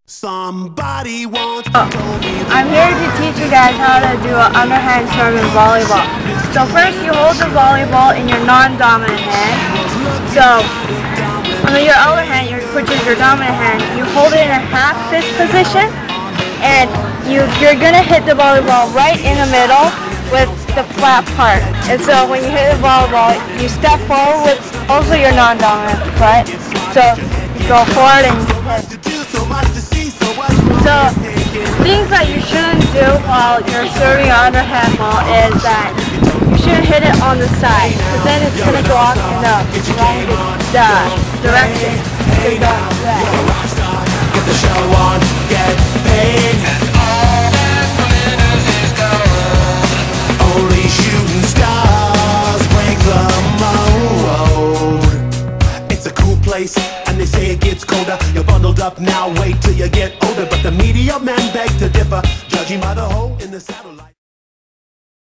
Somebody once I'm here to teach you guys how to do an underhand serve in volleyball. So first you hold the volleyball in your non-dominant hand. So on your other hand, which is your dominant hand, you hold it in a half fist position, and you're going to hit the volleyball right in the middle with the flat part. And so when you hit the volleyball, you step forward with also your non-dominant foot. So you go forward and you hit. So, things that you shouldn't do while you're serving your underhand ball is that you shouldn't hit it on the side, because then it's going to go off in the wrong direction. You're going to that. Get the show on, get paid. Only shooting stars break the mold. It's a cool place, and they say it gets colder. You're bundled up now, wait till you get older. But the media men beg to differ, judging by the hole in the satellite.